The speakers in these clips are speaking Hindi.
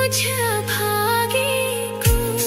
मुझ भागे को।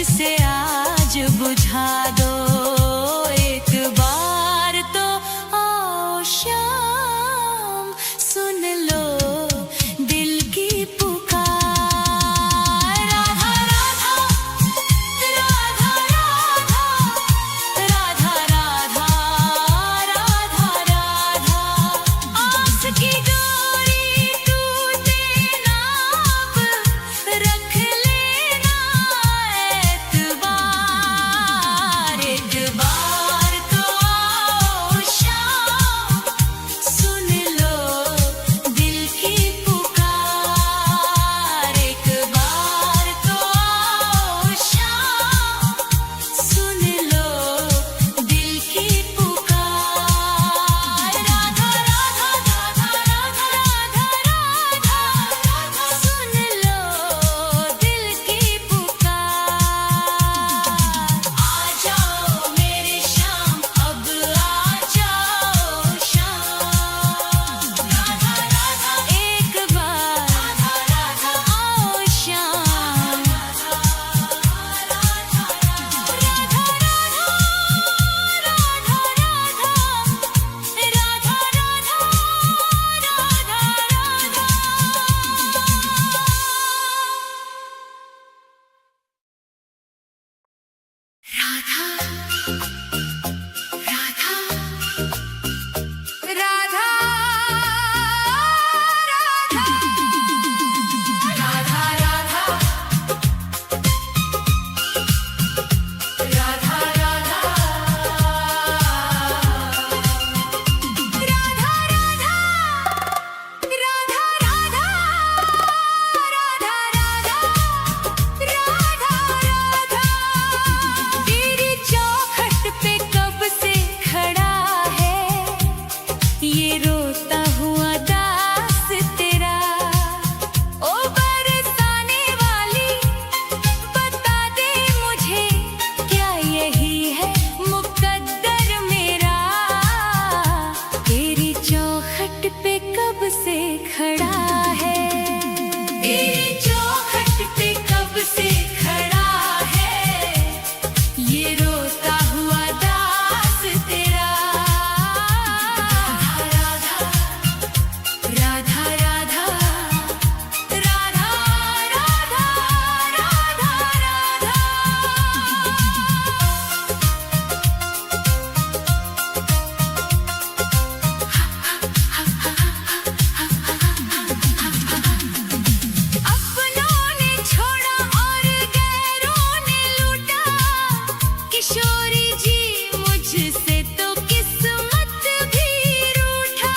इसे आज बुझा दो, एक बार तो आओ शाम, सुन लो दिल की पुकार। राधा राधा राधा राधा राधा राधा राधा, आस की डोरी टूटे ना अब, रख लेना एतबार, एक बार तो आओ शाम, सुन लो दिल की पुकार। एक बार तो आओ शाम, सुन लो दिल की पुकार। राधा राधा राधा राधा राधा राधा, सुन लो दिल की पुकार। आ जाओ मेरे शाम, अब आ जाओ शाम। राधा राधा एक बार, राधा राधा आओ शाम। राधा राधा राधा तेरी चौखट पे कब से खड़ा है ये रोता हुआ दास तेरा। ओ बरसाने वाली बता दे मुझे, क्या यही है मुकद्दर मेरा। तेरी चौखट पे कब से खड़ा है, तेरी चौखट पे कब से खड़ा है ये रोता हुआ दास तेरा। राधा राधा राधा राधा राधा राधा राधा। अपनों ने छोड़ा और गैरों ने लूटा, किशोरी जी मुझसे तो किस्मत भी रूठा।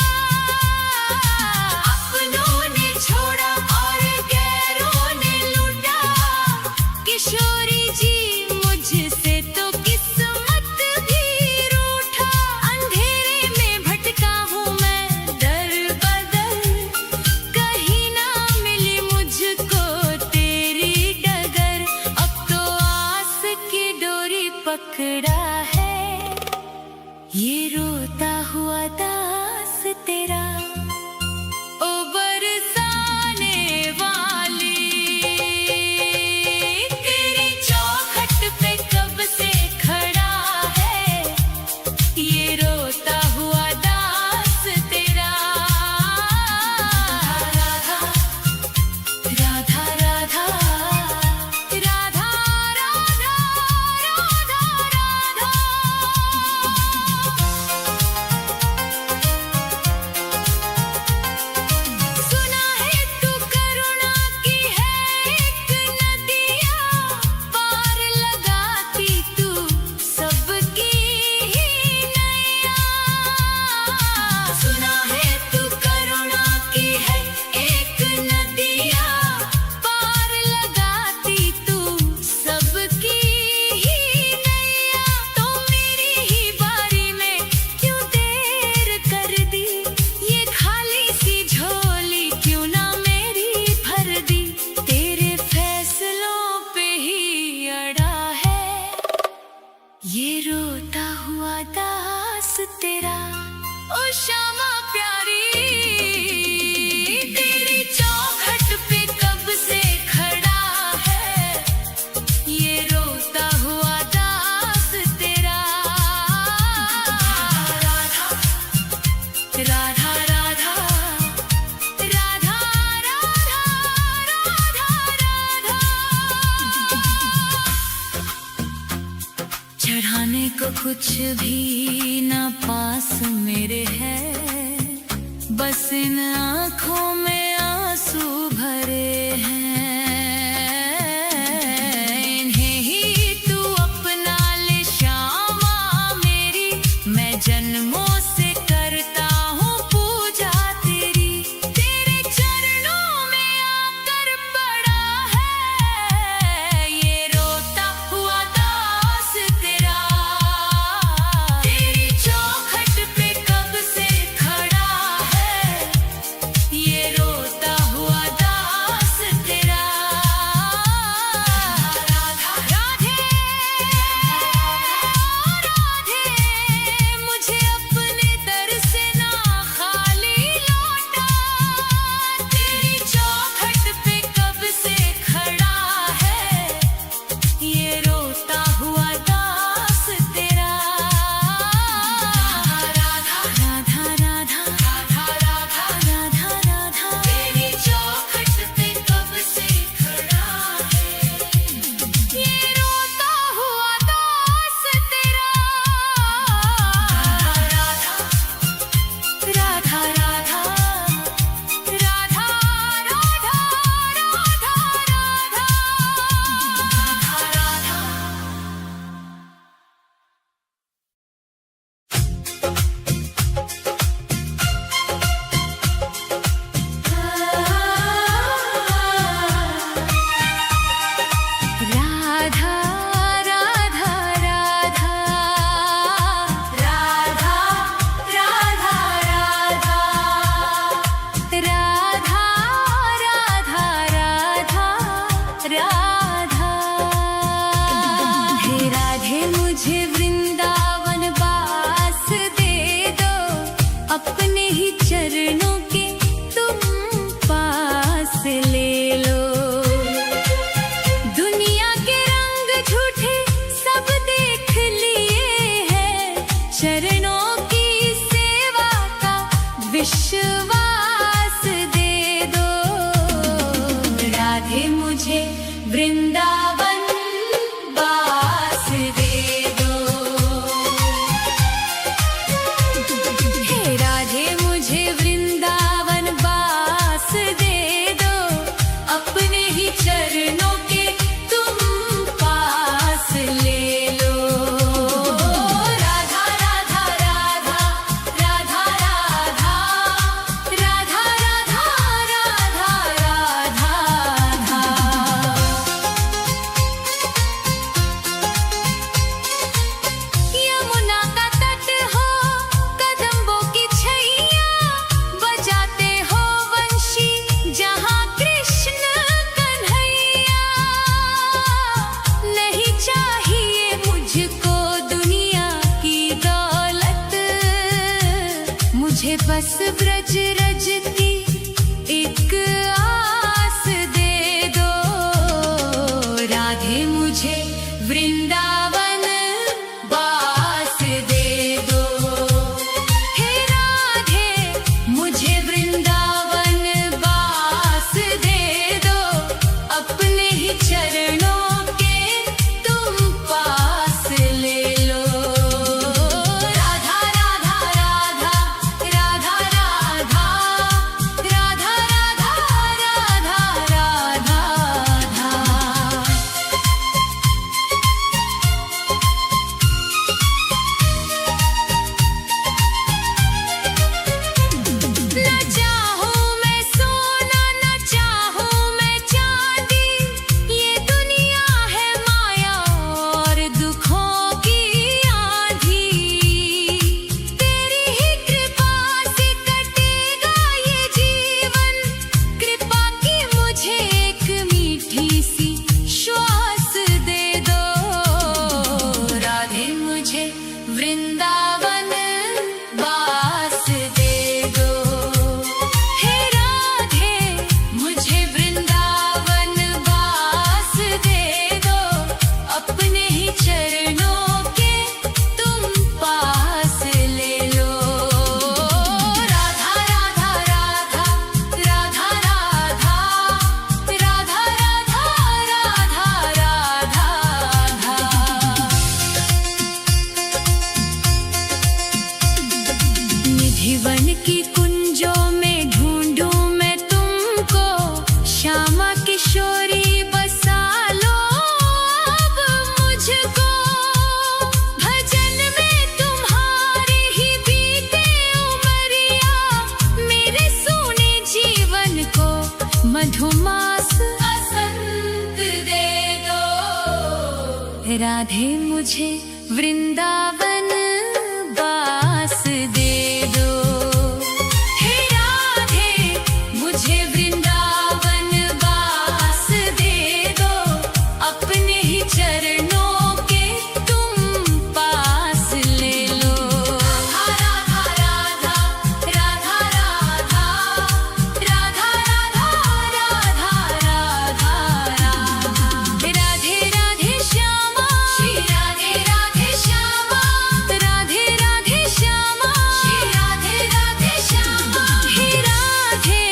अपनों ने छोड़ा और गैरों ने लूटा, किशोरी जी मुझसे तो किस्मत भी रूठा। अंधेरे में भटका हूँ मैं दर बदर, कहीं ना मिली मुझको तेरी डगर। अब तो आस की डोरी पकड़ा है ये रोता हुआ दास तेरा। ओ बरसाने वाली तेरी चौखट पे कब से खड़ा है ये रोता हुआ दास तेरा। राधा राधा राधा राधा राधा राधा राधा। कुछ भी ना पास मेरे है, बस इन आँखों में आंसू भरे हैं। इन्हें ही तू अपना ले श्यामा मेरी, मैं जन्मों से करता हूँ पूजा तेरी। तेरे चरणों में आकर पड़ा है ये रोता हुआ दास तेरा। तेरी चौखट पे कब से खड़ा है ये रोता हुआ दास तेरा। राधा राधे राधे, मुझे अपने दर से ना खाली लौटा। तेरी चौखट पे कब से खड़ा है ये रोता हुआ दास तेरा। राधा राधा राधा राधा राधा राधा राधा, तेरी चौखट पे कब से खड़ा है ये रोता हुआ दास तेरा। राधा राधा राधा राधा राधा राधा राधा राधा राधा राधा राधा राधा राधा। हे राधे मुझे वृंदावन वास दे दो, अपने ही चरणों के तुम पास ले लो। दुनिया के रंग झूठे सब देख लिए हैं, चरणों की सेवा का विश्वास दे दो। राधे मुझे वृंदावन वास दे दो। हे राधे मुझे वृंदावन वास दे दो, अपने ही चरणों के तुम पास ले लो। राधा राधा राधा राधा राधा राधा राधा राधा राधा। यमुना का तट हो कदम्बों की छैया, बजाते हो वंशी जहाँ कृष्ण कन्हैया। नहीं चाहिए मुझको दुनिया की दौलत, मुझे बस ब्रज रज की एक आस दे दो। राधे मुझे वृंदावन वास दे दो। हे राधे मुझे वृंदावन वास दे दो, अपने ही चरणों के तुम पास ले लो। राधा राधा राधा राधा राधा राधा राधा राधा राधा। न चाहूं मैं सोना न चाहूं मैं चांदी, ये दुनिया है माया और दुखों की आंधी। तेरी ही कृपा से कटेगा ये जीवन, कृपा की मुझे एक मीठी सी श्वास दे दो। राधे मुझे वृंदावन वास दे दो। हे राधे मुझे वृंदावन वास दे दो, अपने ही चरणों के तुम पास ले लो। राधा राधा राधा राधा राधा राधा राधा राधा राधे मुझे वृंदावन बास दे दो। हे राधे मुझे वृंदावन बास दे दो, अपने ही चरणों के तुम पास ले लो। राधा राधा राधा राधा राधा राधा राधा राधा राधा राधे राधे श्यामा श्री राधे राधे श्यामा राधे राधे श्यामा श्री राधे राधे श्यामा। हे राधे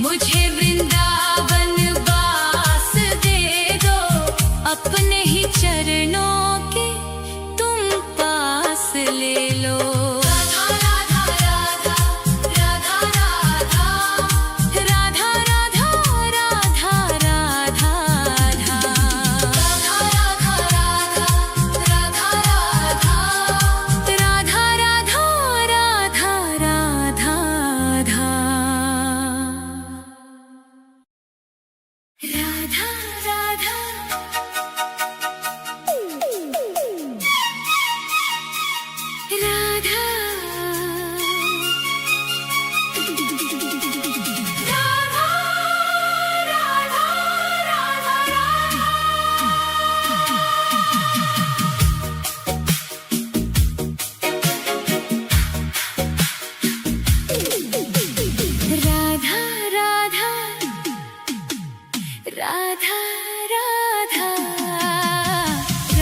मुझे वृंदावन बास दे दो, अपने ही चरणों के तुम पास ले लो। राधा राधा राधा राधा राधा राधा राधा राधा राधा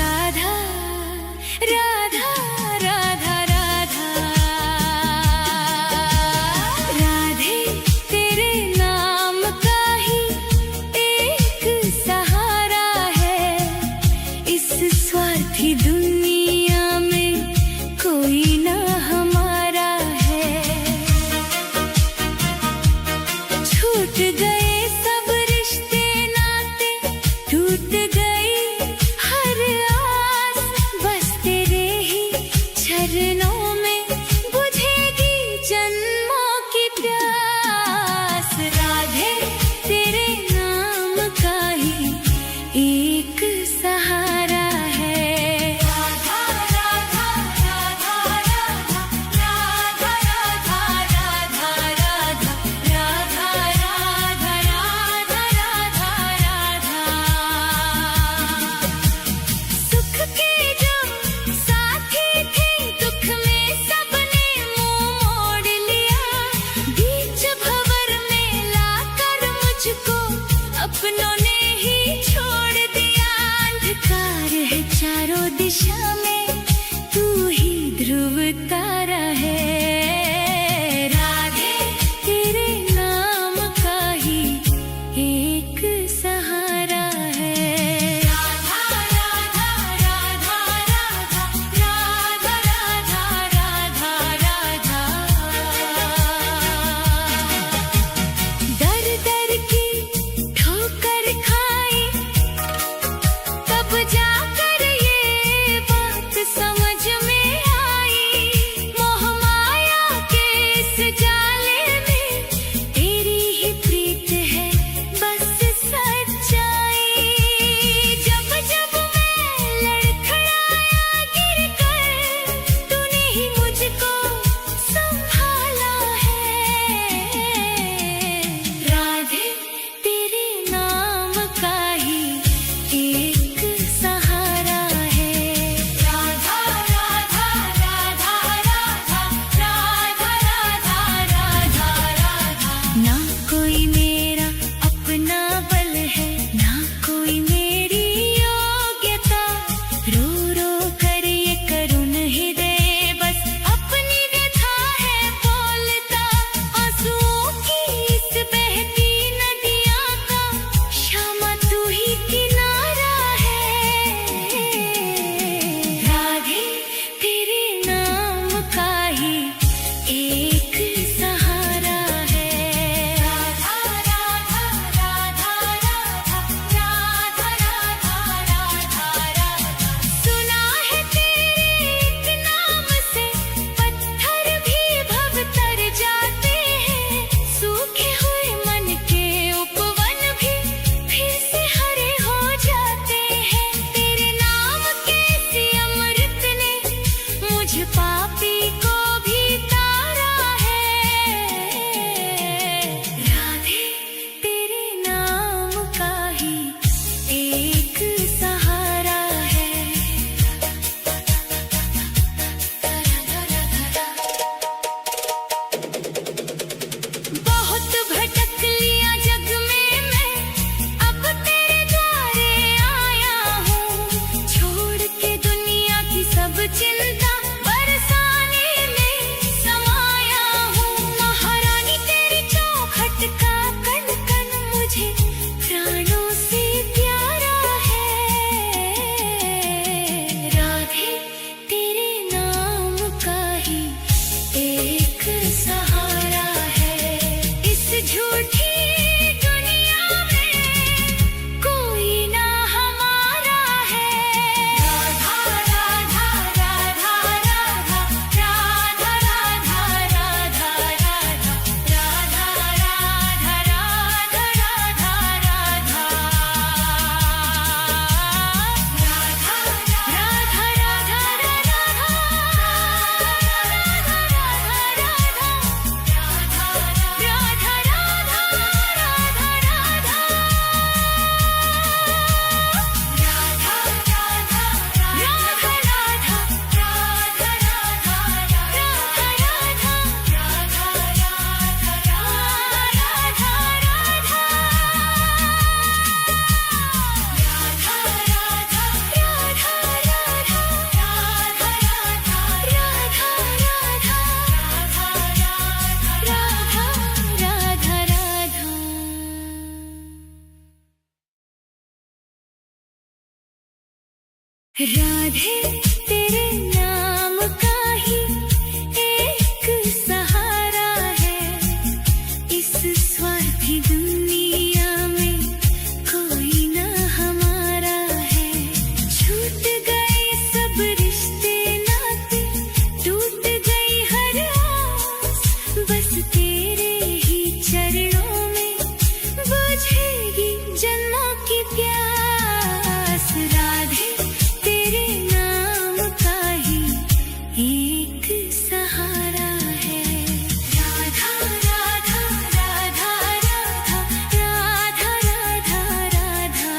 राधा राधा राधा राधा राधे तेरे नाम का ही एक सहारा है, इस स्वार्थी दुनिया में कोई ना हमारा है। छूट गए सब रिश्ते नाते, टूट गई हर आस, बस तेरे ही चरणों में बुझेगी जन्मों की प्यास। राधे तेरे नाम का ही एक सहारा है। राधे तेरे नाम का ही एक सहारा है, इस स्वार्थी दुनिया में कोई ना हमारा है। छूट गए सब रिश्ते नाते, टूट गई हर आस, बस तेरे ही चरणों में बुझेगी जन्मों की प्यास। राधे तेरे नाम का ही एक सहारा है। राधा राधा राधा राधा राधा राधा राधा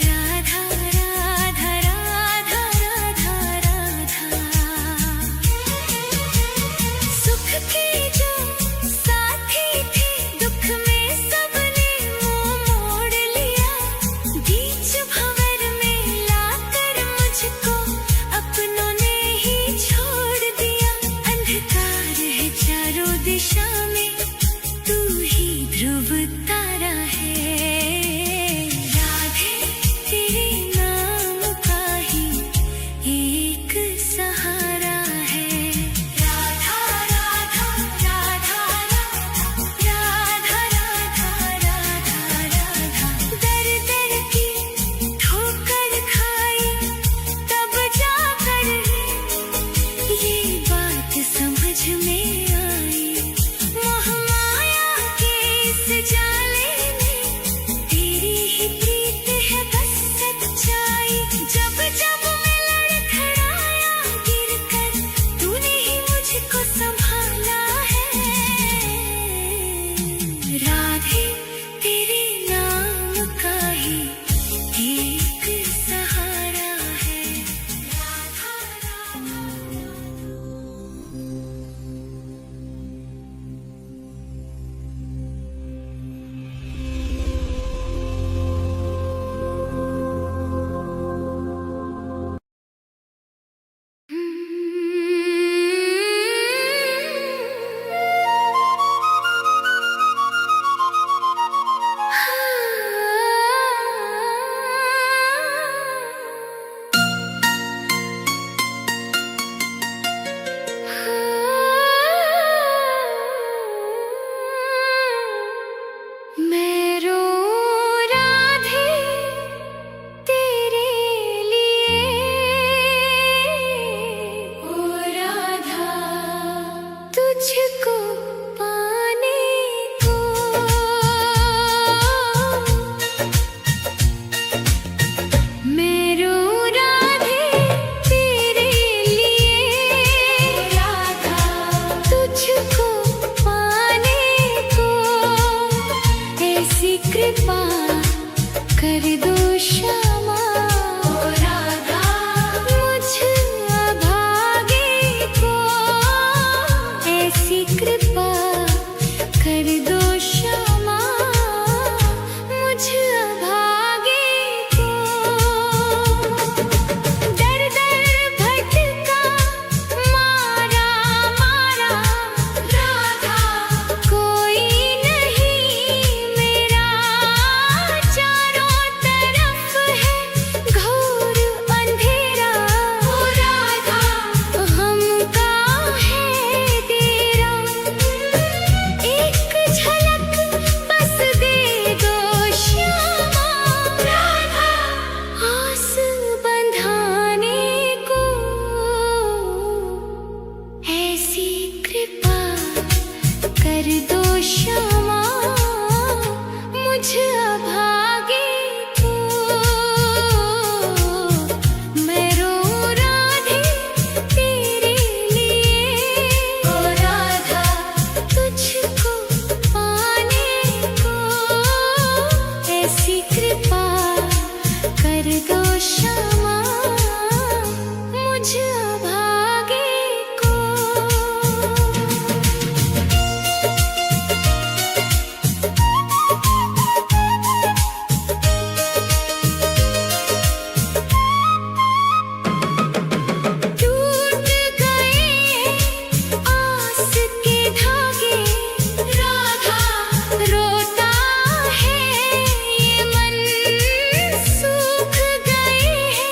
राधा राधा राधा राधा राधा। सुख के जो साथी थे, दुख में सबने मुंह मोड़ लिया। बीच भंवर में लाकर मुझको अपनों ने ही छोड़ दिया। अंधकार है चारों दिशा में, तू ही ध्रुव तारा है। राधे तेरे नाम का ही एक सहारा है। राधा राधा राधा राधा राधा राधा राधा। दर दर की ठोकर खाई तब जाकर ये बात समझ में आई। मोह माया के इस जाले में तेरी ही प्रीत है बस सच्चाई। जब जब मैं लड़खड़ाया गिरकर, तूने ही मुझको संभाला है। राधे तेरे नाम का ही एक सहारा है। राधा राधा। मैं रो राधे तेरे लिए, ओ राधा तुझको पाने को। मैं रो राधे तेरे लिए, राधा तुझको पाने को। ऐसी कृपा कर दो श्यामा, ओ राधा मुझ अभागे को। ऐसी कृपा कर दो श्यामा, मुझ अभागे को। दर दर भटका मारा मारा राधा, कोई नहीं मेरा। चारों तरफ है घोर अंधेरा, ओ राधा हमका है तेरा। एक झलक बस दे दो श्यामा, राधा आस बंधाने को। ऐसी कृपा कर दो श्यामा, मुझ अभागे को। मैं रो राधे तेरे लिए, ओ राधा तुझको पाने को। ऐसी कृपा कर दो श्यामा, मुझ अभागे को। टूट गए आस के धागे, राधा रोता है ये मन। सूख गए हैं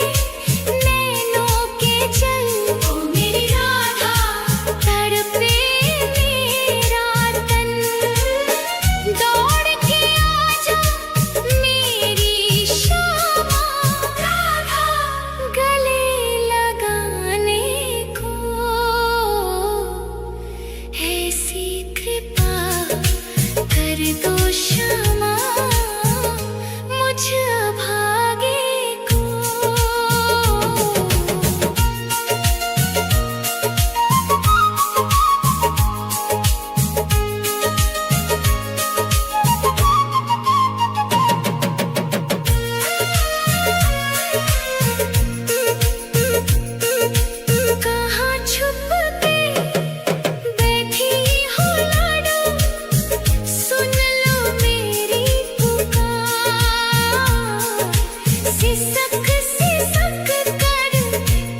सक से सक कर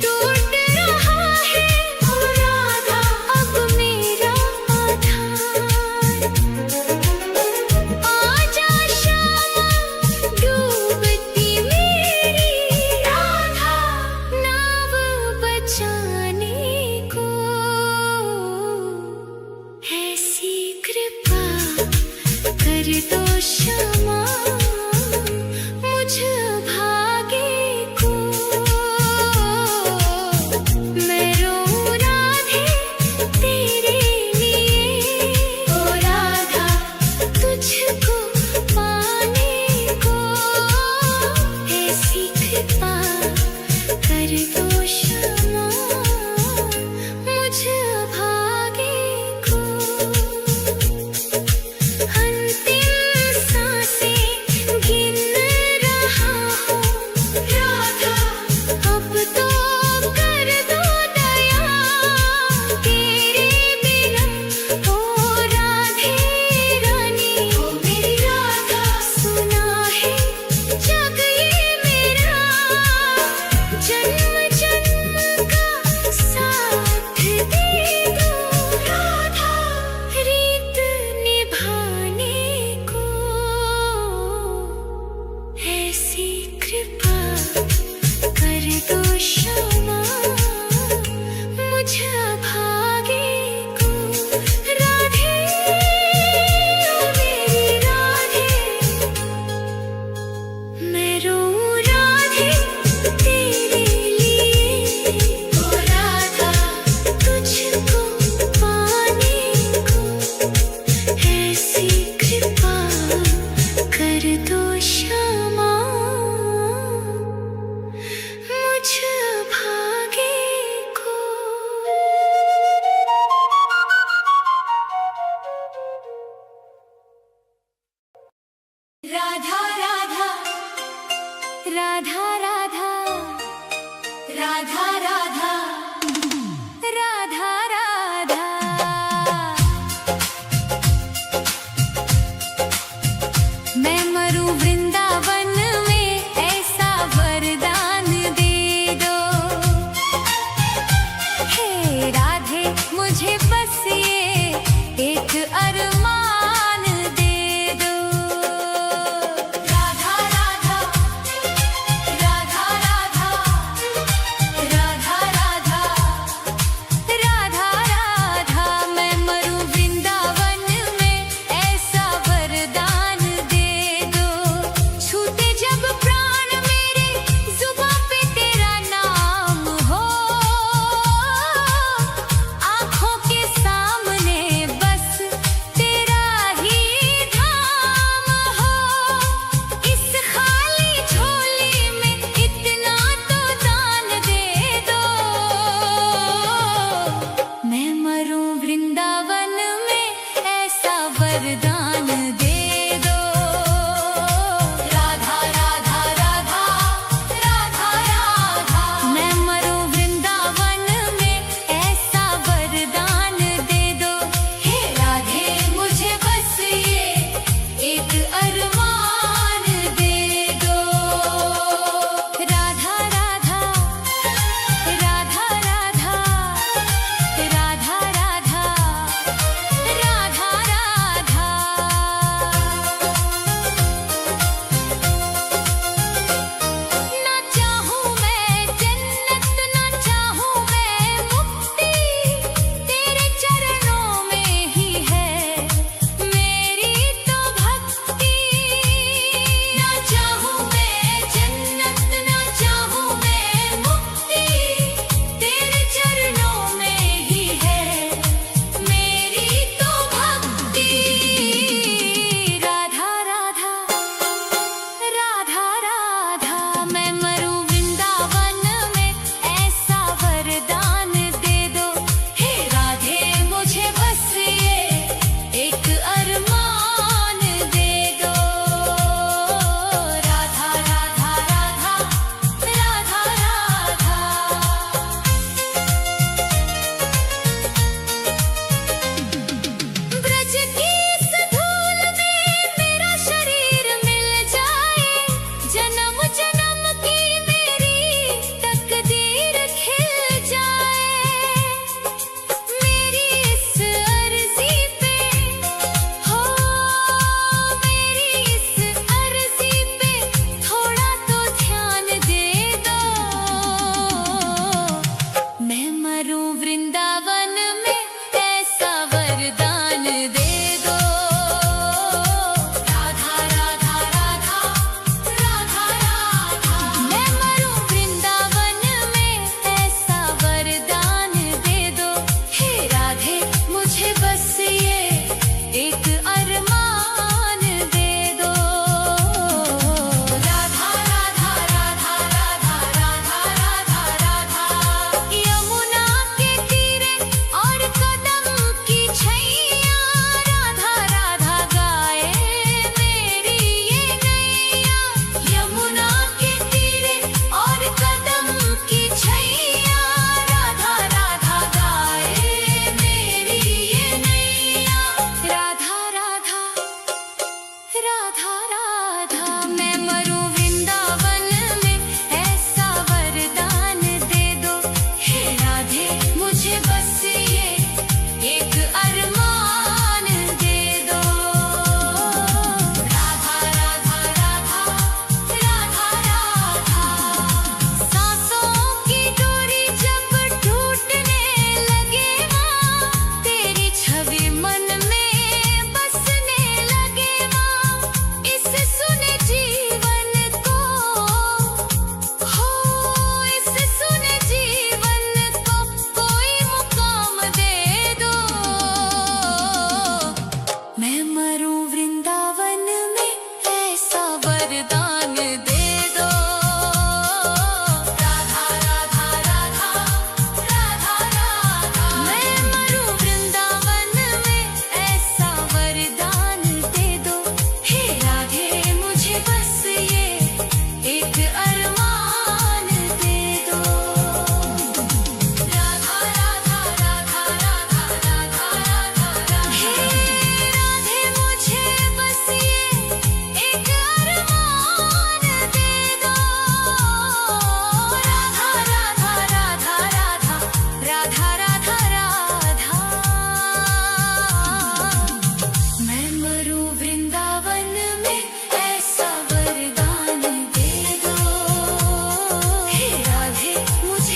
टूट रहा है ओ राधा अब मेरा आधार। आजा श्यामा डूबती मेरी राधा नाव बचाने को, ऐसी कृपा कर दो श्यामा मुझ भागे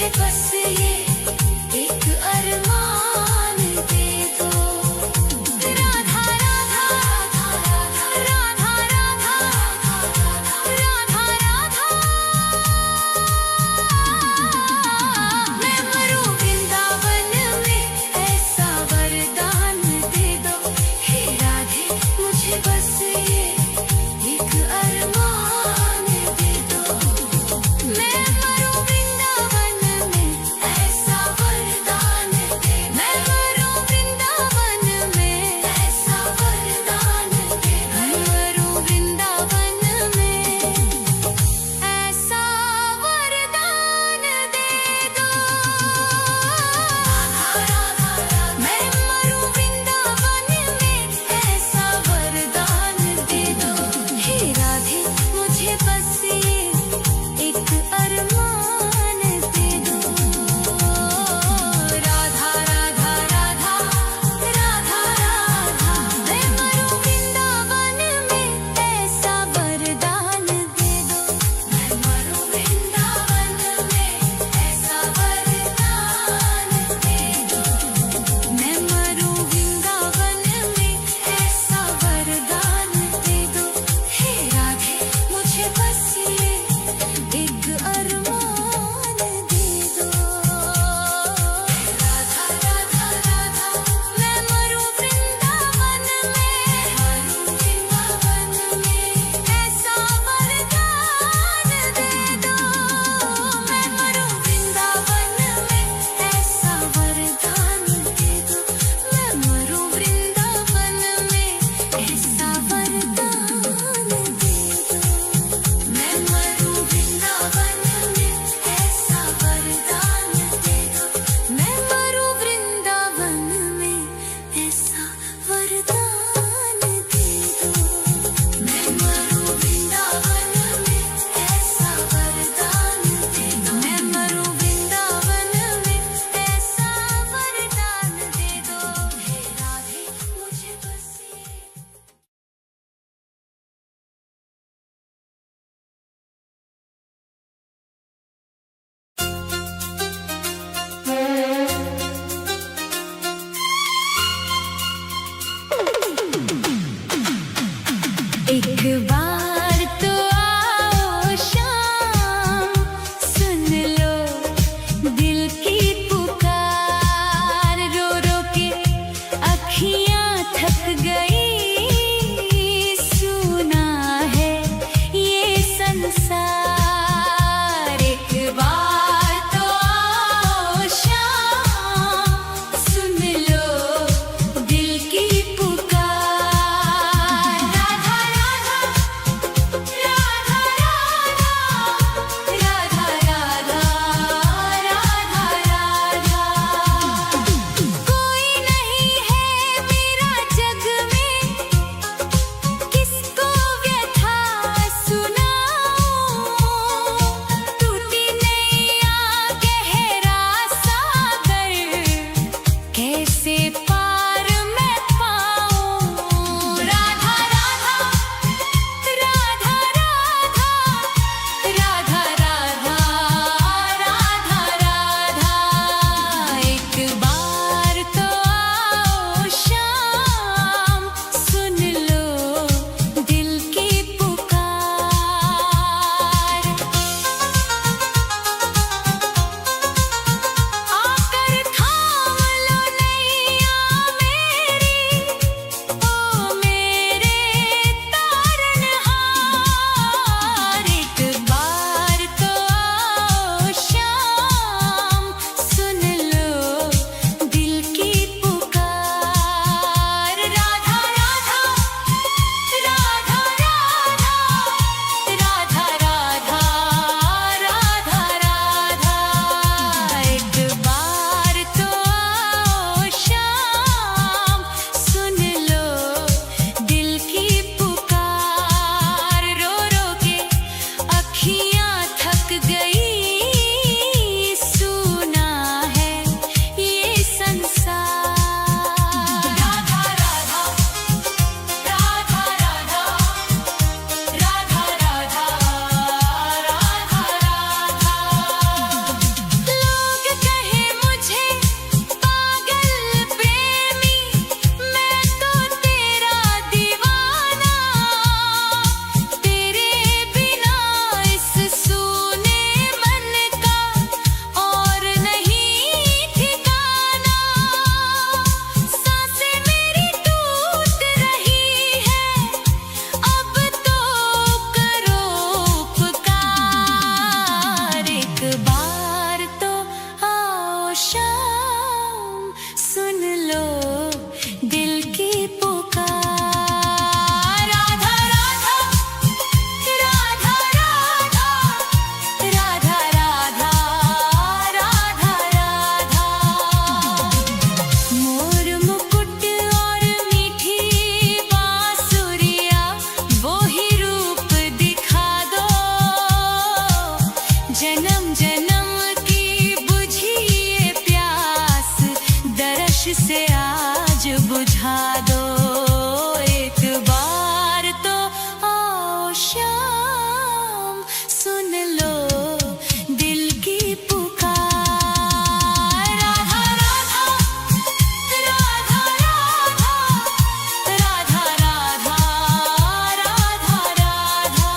मुझे बस ये एक अरमान दे दो। राधा राधा राधा राधा राधा राधा राधा, मैं मरूं वृंदावन में ऐसा वरदान दे दो। हे राधे मुझे बस ये एक अरमान दे दो। मैं मरूं वृंदावन में ऐसा जन्म की बुझिए प्यास दर्श से आज बुझा दो एक बार तो आओ श्याम सुन लो दिल की पुकार राधा राधा राधा राधा राधा राधा राधा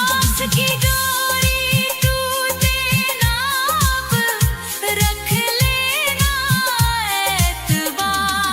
आस की डोरी टूटे ना अब रख लेना एतबार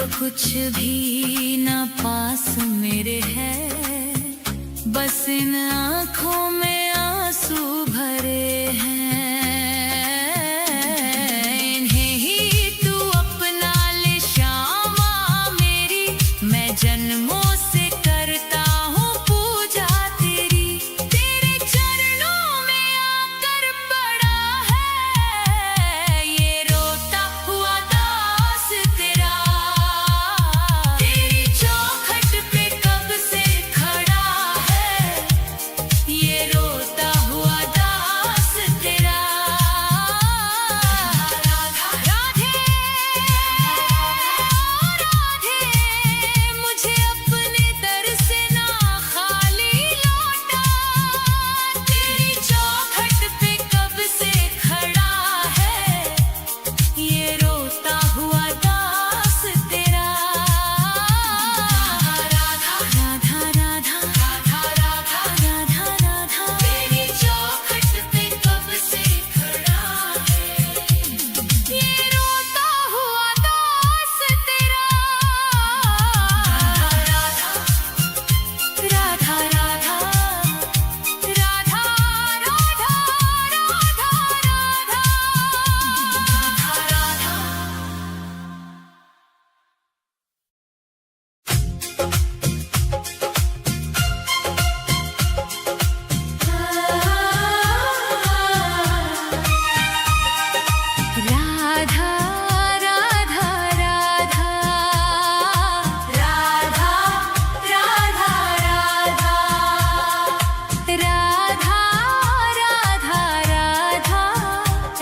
कुछ भी ना पास मेरे है, बस इन आँखों में आंसू भरे हैं। इन्हें ही तू अपना ले श्यामा मेरी, मैं जन्मों से करता हूँ पूजा तेरी। तेरे चरणों में आकर पड़ा है ये रोता हुआ दास तेरा। तेरी चौखट पे कब से खड़ा है ये रोता हुआ दास तेरा। राधा राधे राधे, मुझे अपने दर से ना खाली लौटा। तेरी चौखट पे कब से खड़ा है ये रोता हुआ दास तेरा। राधा राधा राधा राधा राधा राधा राधा, तेरी चौखट पे कब से खड़ा है ये रोता हुआ दास तेरा। राधा राधा राधा राधा राधा राधा राधा राधा राधा राधा राधा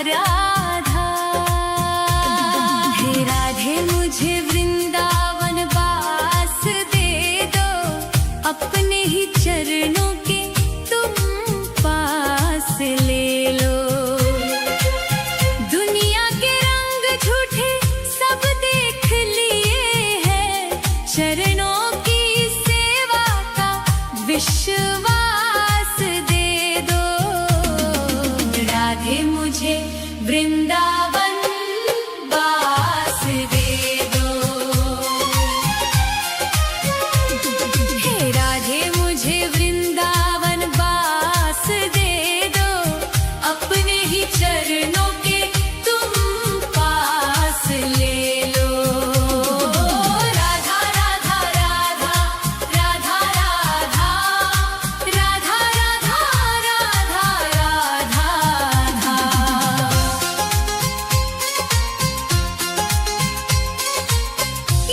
राधा। हे राधे मुझे वृंदावन वास दे दो, अपने ही चरणों के तुम पास ले लो। दुनिया के रंग झूठे सब देख लिए हैं, चरणों की सेवा का विश्वास दे दो। राधे मुझे वृंदावन वास दे दो। हे राधे मुझे वृंदावन वास दे दो, अपने ही चरणों के तुम पास ले लो। राधा राधा राधा राधा राधा राधा राधा राधा राधा।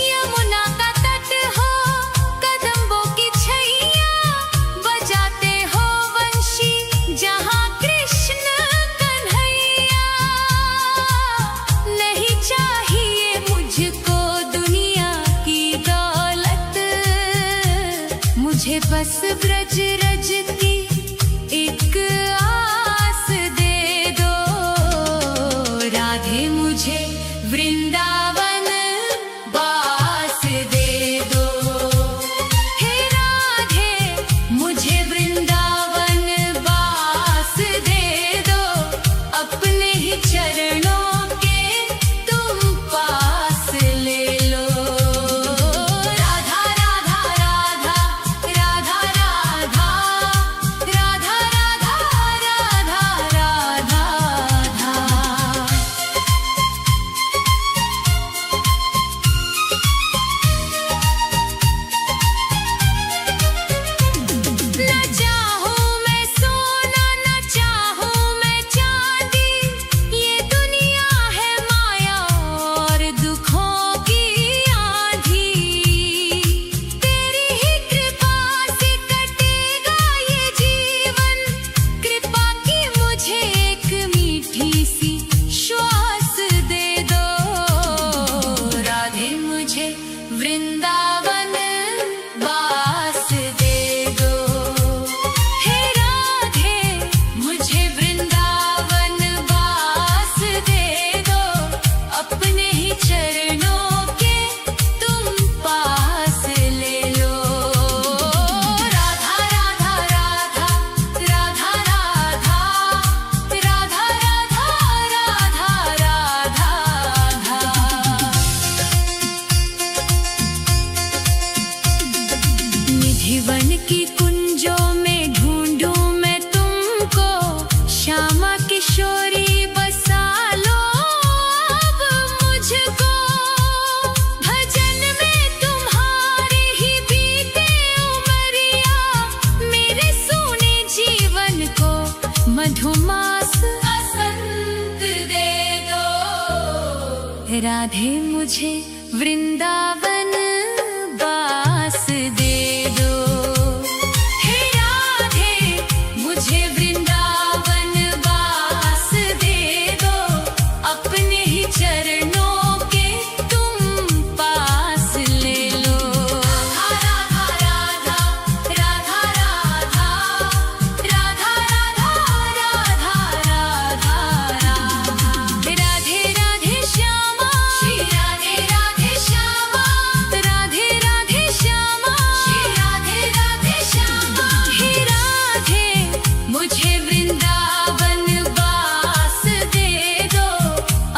यमुना का तट हो, कदम्बों की छैया, बजाते हो वंशी जहाँ कृष्ण कन्हैया। नहीं चाहिए मुझको दुनिया की दौलत, मुझे बस ब्रज रज की एक आस दे दो। राधे मुझे वृंदावन वास दे दो। हे राधे मुझे वृंदावन वास दे दो, अपने ही चरणों के तुम पास ले लो। राधा राधा राधा राधा राधा किशोरी बसा लो अब मुझको, भजन में तुम्हारी ही बीते उमरिया, मेरे सूने जीवन को मधुमास बसंत दे दो। राधे मुझे वृंदावन वास दे दो, हे राधे मुझे वृंदावन वास दे दो, अपने ही चरणों के तुम पास ले लो। राधा राधा राधा राधा राधा राधा राधा राधा राधे राधे श्यामा, श्री राधे राधे श्यामा, राधे राधे श्यामा, श्री राधे राधे श्यामा। हे राधे मुझे वृंदावन वास दे दो,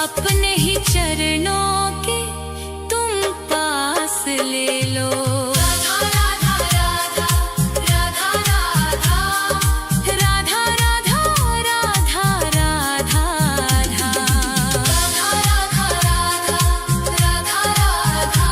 अपने ही चरणों के तुम पास ले लो। राधा राधा राधा राधा राधा राधा राधा राधा राधा राधा राधा राधा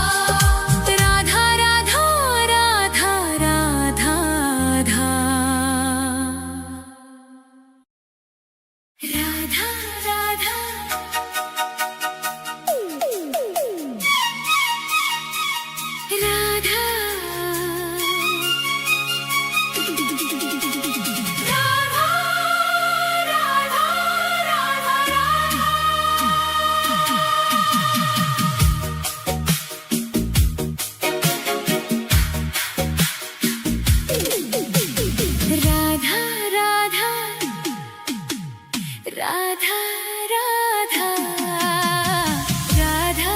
राधा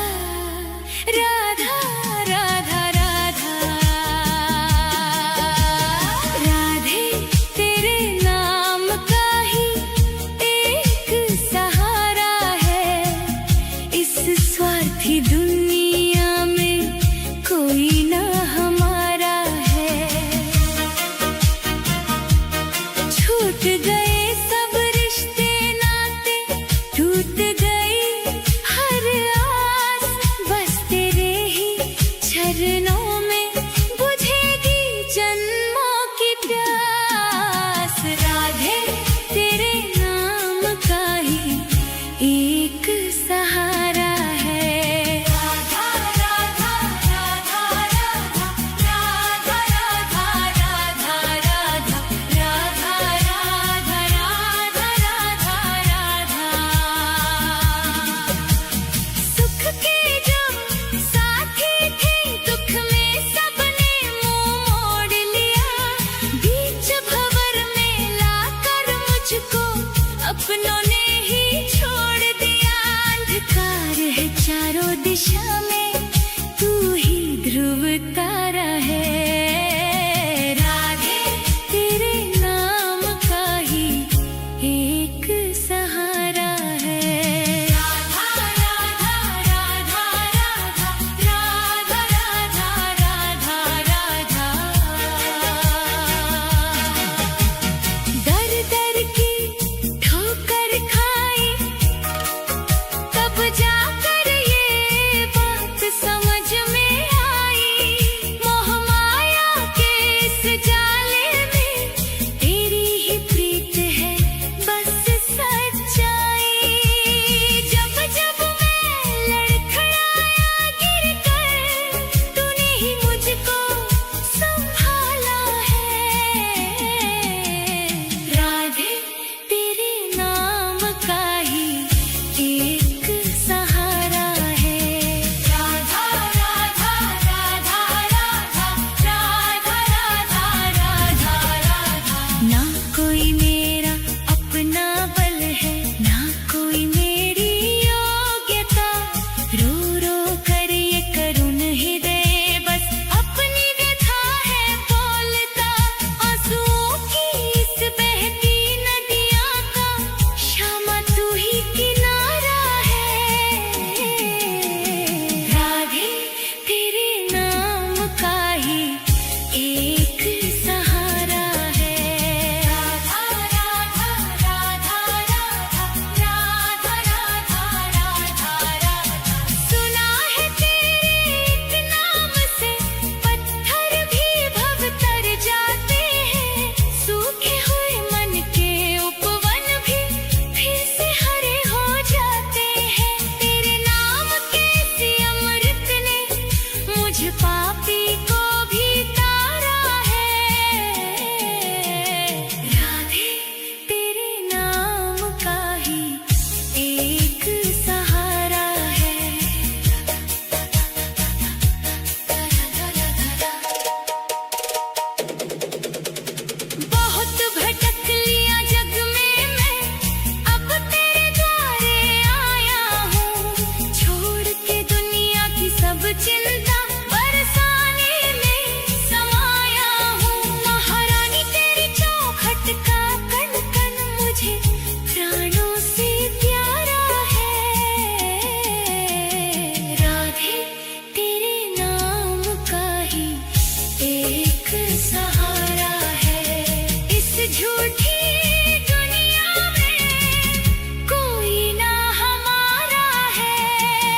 राधा राधा राधा राधे तेरे नाम का ही एक सहारा है, इस स्वार्थी दुनिया में कोई ना हमारा है। छूट गए सब रिश्ते नाते, टूट गई हर आस, बस तेरे ही चरणों में बुझेगी जन्मों की प्यास। राधे तेरे नाम का ही एक सहारा है। राधा राधा राधा राधा राधा राधा राधा राधा राधा राधा राधा राधा। सुख के जो साथी थे, दुख में सबने मुंह मोड़ लिया, बीच भंवर में लाकर मुझको अपनों ने ही छोड़ दिया। अंधकार है चारों दिशा में, तू ही ध्रुव तारा है। राधे तेरे नाम का ही एक सहारा है। राधा राधा राधा राधा राधा राधा राधा। दर दर की ठोकर खाई, तब जाकर ये बात मुझे प्राणों से प्यारा है। राधे तेरे नाम का ही एक सहारा है। इस झूठी दुनिया में कोई ना हमारा है।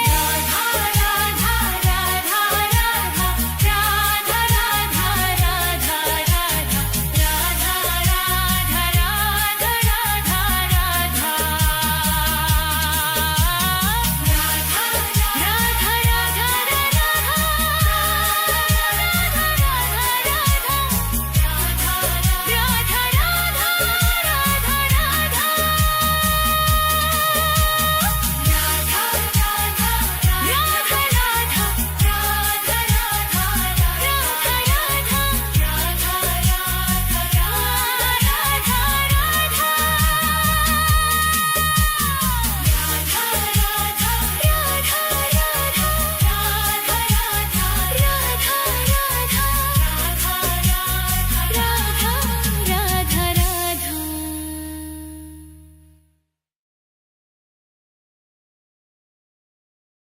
राधा राधा राधा राधा राधा राधा राधा राधा राधा राधा राधा राधा राधा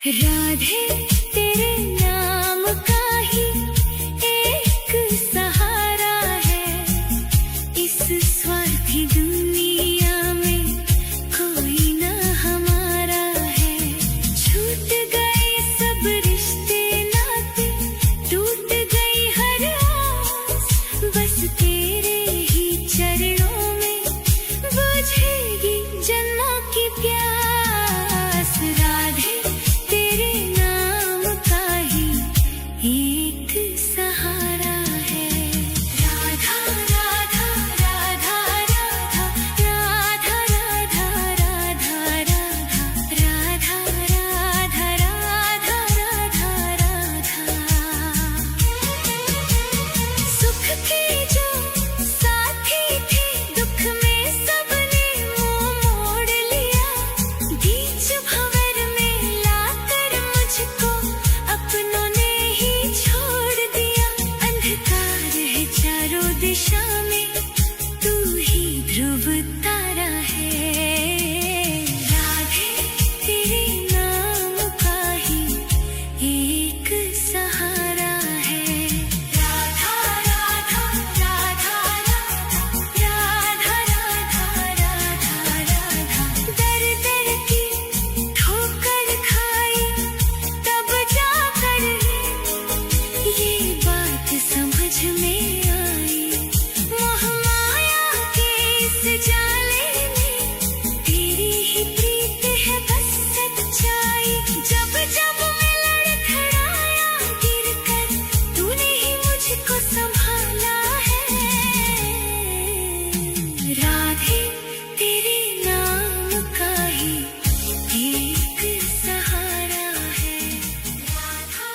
राधे तेरे नाम का ही एक सहारा है। इस स्वार्थी दुनिया में कोई ना हमारा है। छूट गए सब रिश्ते नाते, टूट गई हर आस, बस तेरे ही चरणों में बुझेगी जन्मों की प्यास। राधे तेरे नाम का ही एक सहारा है। राधा राधा राधा राधा राधा राधा राधा राधा राधा राधा राधा राधा। सुख के जो साथी थे, दुख में सबने मुंह मोड़ लिया। बीच भंवर में लाकर मुझको अपनों ने ही छोड़ दिया। अंधकार है चारों दिशा में, तू ही ध्रुव तारा है। राधे तेरे नाम का ही एक सहारा है। राधा राधा राधा राधा राधा राधा राधा। दर दर की ठोकर खाई तब जाकर ये बात समझ में आई। मोह माया के इस जाले में तेरी ही प्रीत है बस सच्चाई। जब जब मैं लड़खड़ाया गिर कर, तूने ही मुझको संभाला है। राधे तेरे नाम का ही एक सहारा है। राधा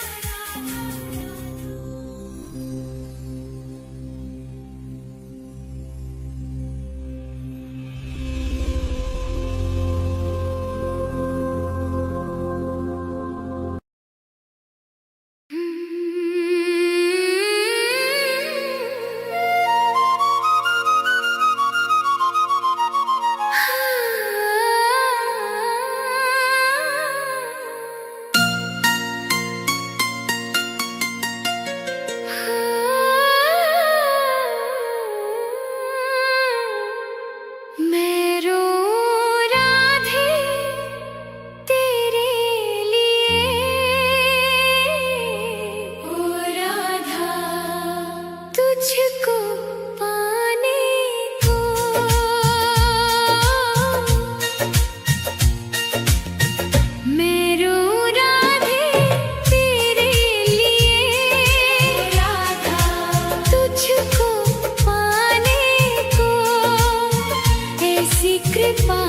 मैं रो राधे तेरे लिए। ओ राधा तुझको पाने को मैं रो राधे तेरे लिए। राधा तुझको पाने को ऐसी कृपा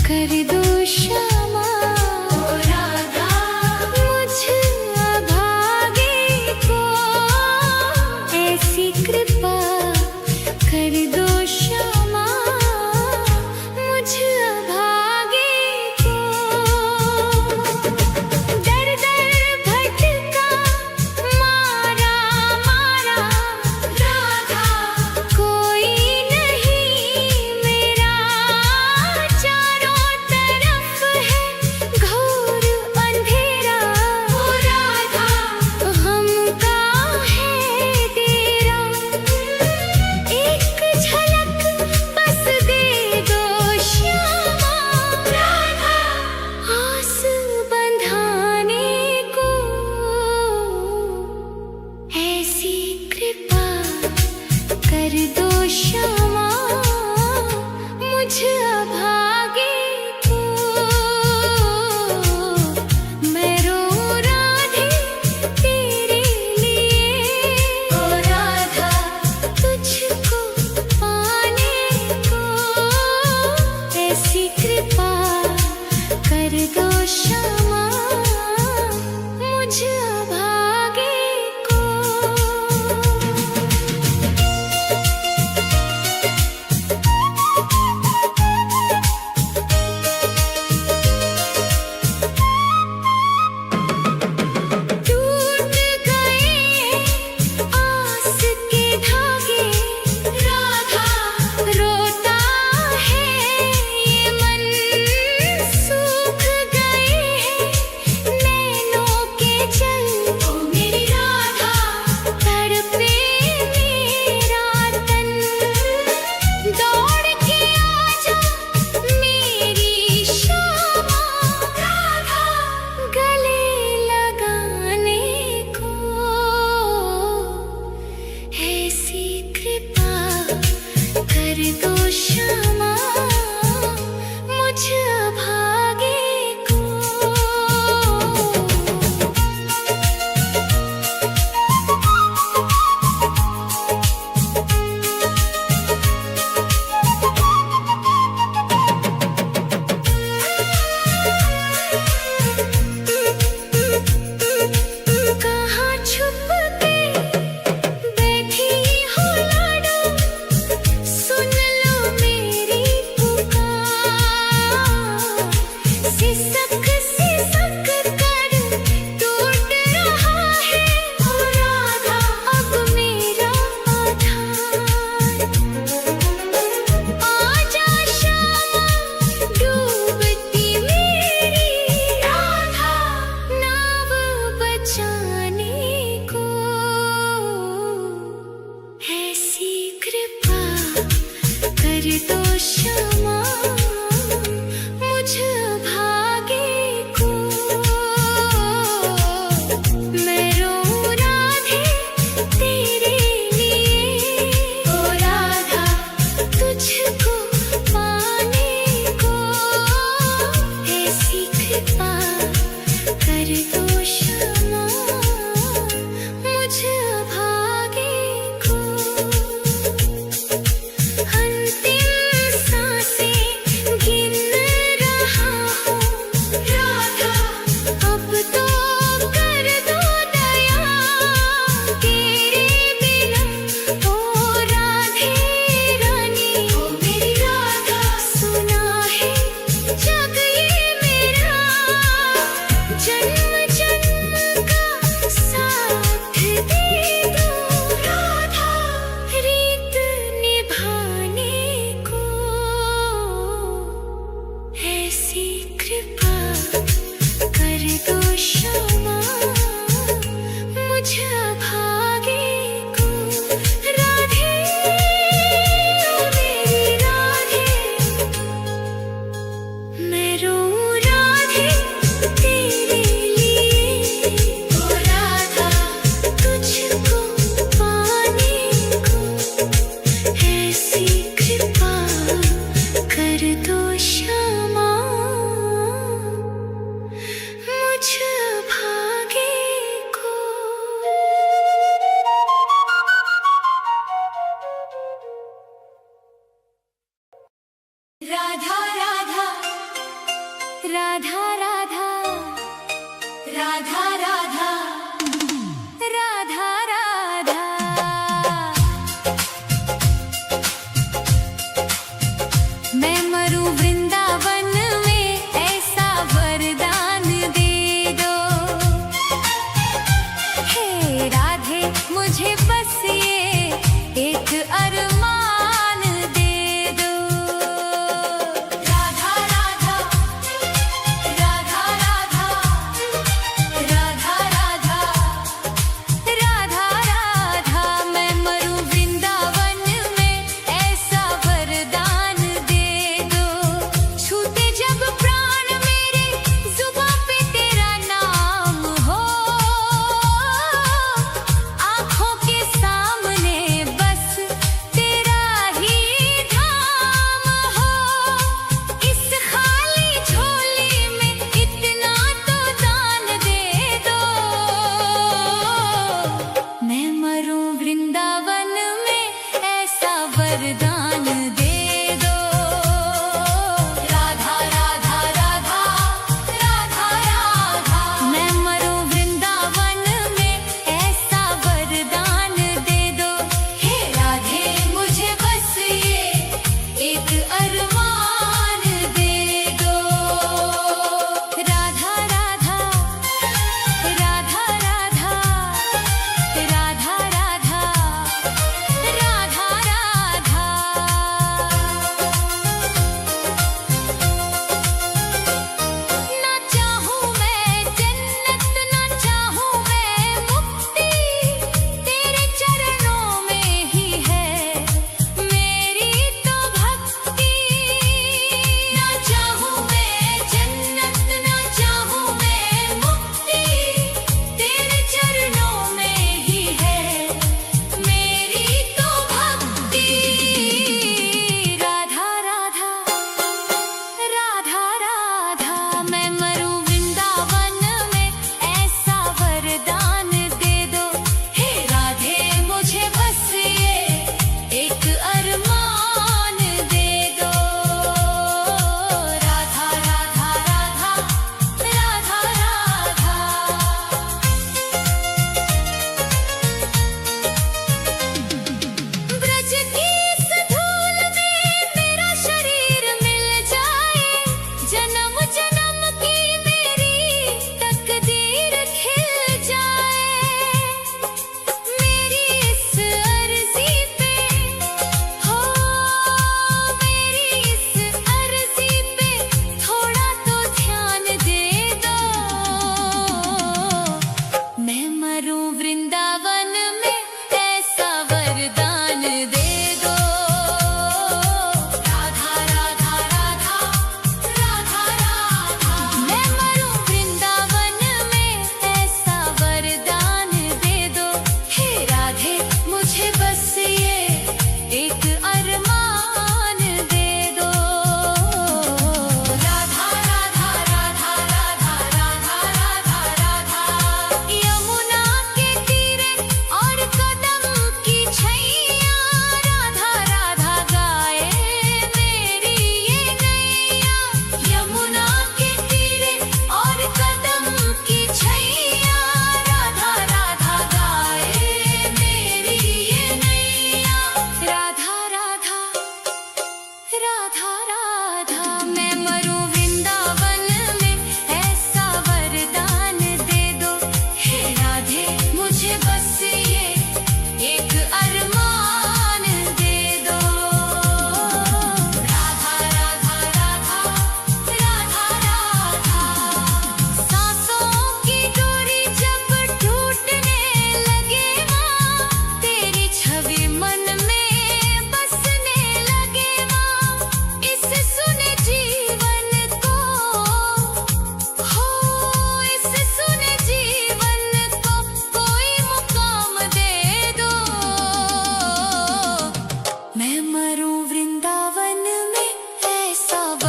कर दो श्यामा। राधा मुझ अभागे को ऐसी कृपा कर दो श्यामा। मुझ अभागे को दर दर भटका मारा मारा। राधा कोई नहीं मेरा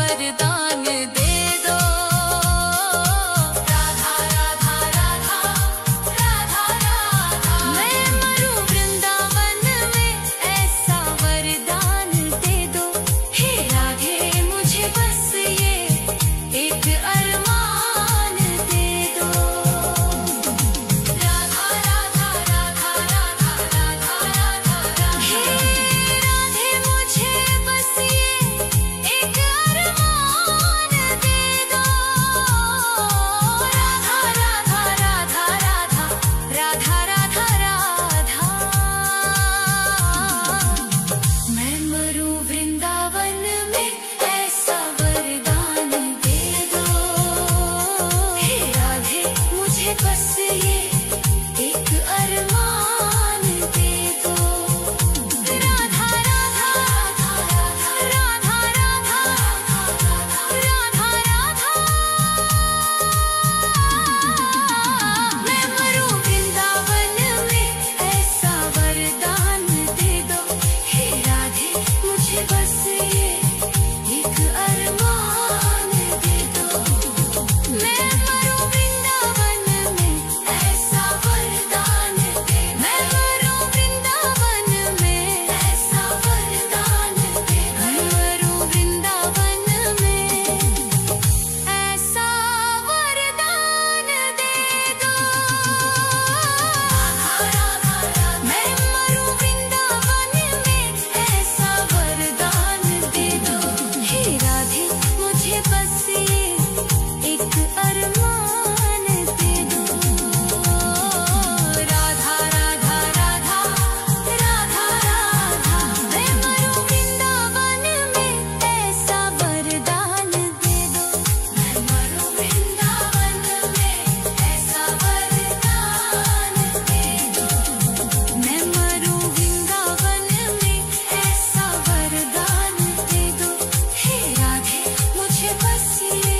वरदान दे दो। राधा राधा राधा राधा राधा, मैं मरूं वृंदावन में, ऐसा वरदान दे दो। हे राधे मुझे बस ये एक अरमान दे दो। राधा राधा राधा राधा राधा राधा, हे राधे मुझे बस ये एक अरमान दे दो। राधा राधा राधा राधा राधा राधा राधा, मैं मरूं वृंदावन में, ऐसा वरदान दे दो। हे राधे मुझे बस ये एक अरमान दे दो। राधा राधा राधा राधा राधा राधा राधा, मैं मरूं वृंदावन में, ऐसा वरदान दे दो। हे राधे मुझे बस ये एक अरमान दे दो। मैं मरूं वृंदावन में, ऐसा वरदान दे। मैं मरूं वृंदावन में, ऐसा वरदान दे। मैं मरूं वृंदावन में, ऐसा वरदान दे दो। मैं मरूं वृंदावन में, ऐसा वरदान दे दो। हे राधे मुझे बस ये एक अरमान दे दो। राधा राधा राधा राधा राधा, मैं मरूं वृंदावन में, ऐसा वरदान दे दो। मैं मरूं वृंदावन में, ऐसा वरदान दे दो। मैं मरूं वृंदावन में, ऐसा वरदान दे दो। हे राधे मुझे बस ये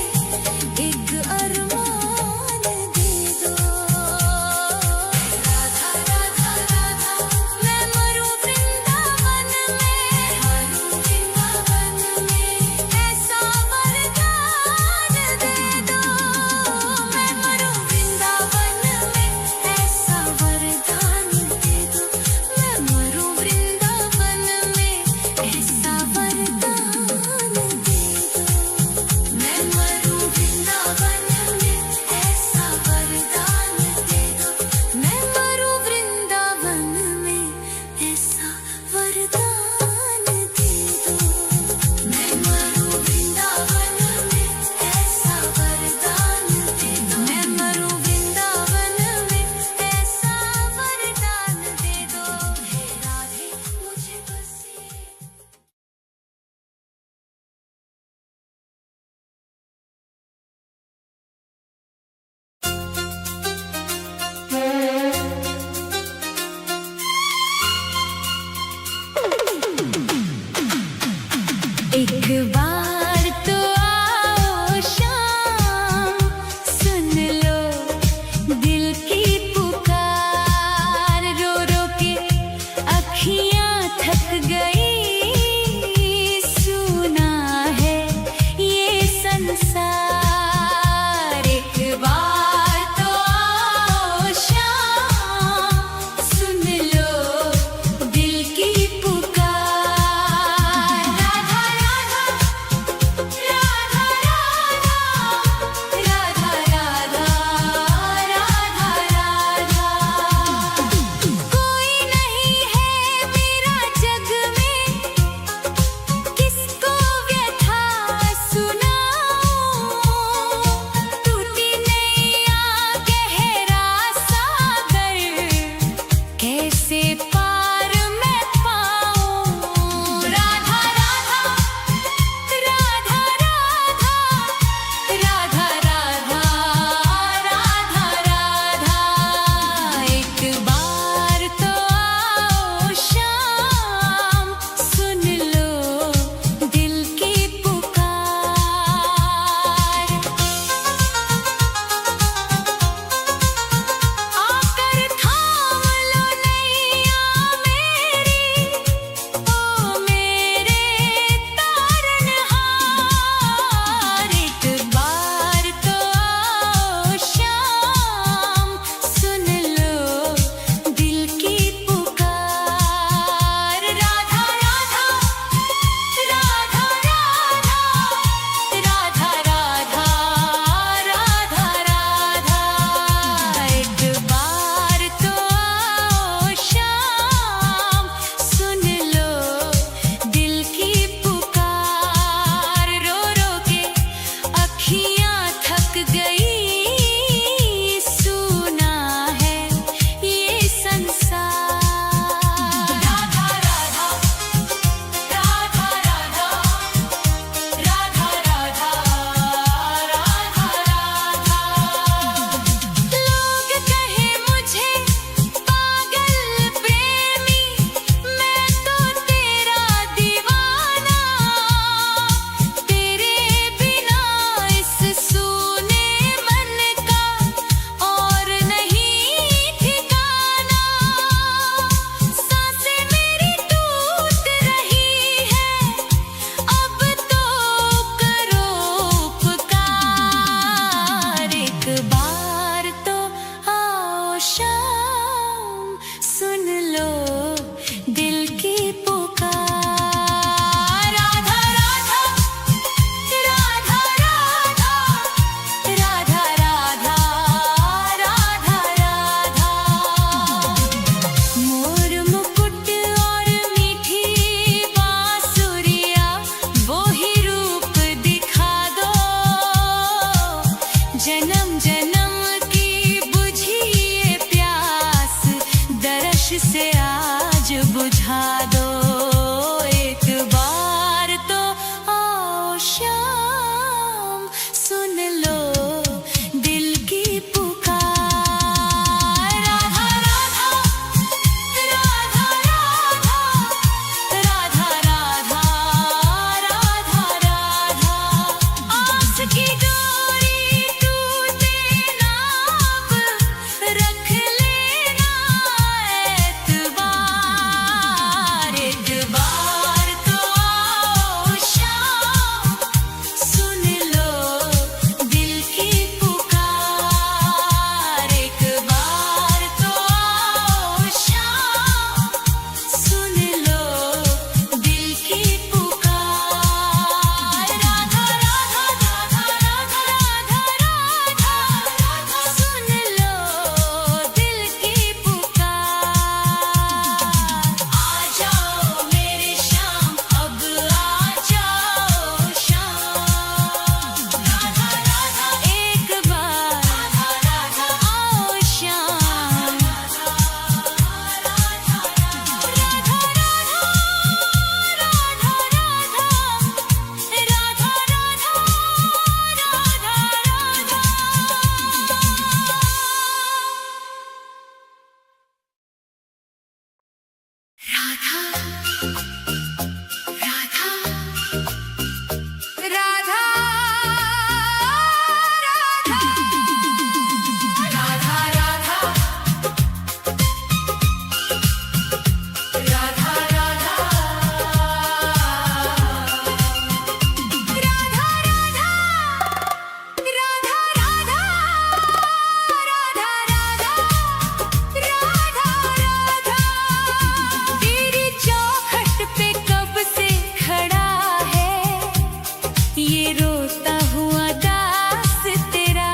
रोता हुआ दास तेरा।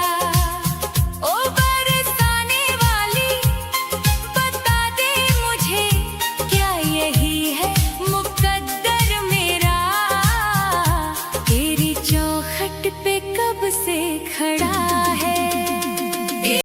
ओ बरसाने वाली बता दे मुझे, क्या यही है मुकद्दर मेरा? तेरी चौखट पे कब से खड़ा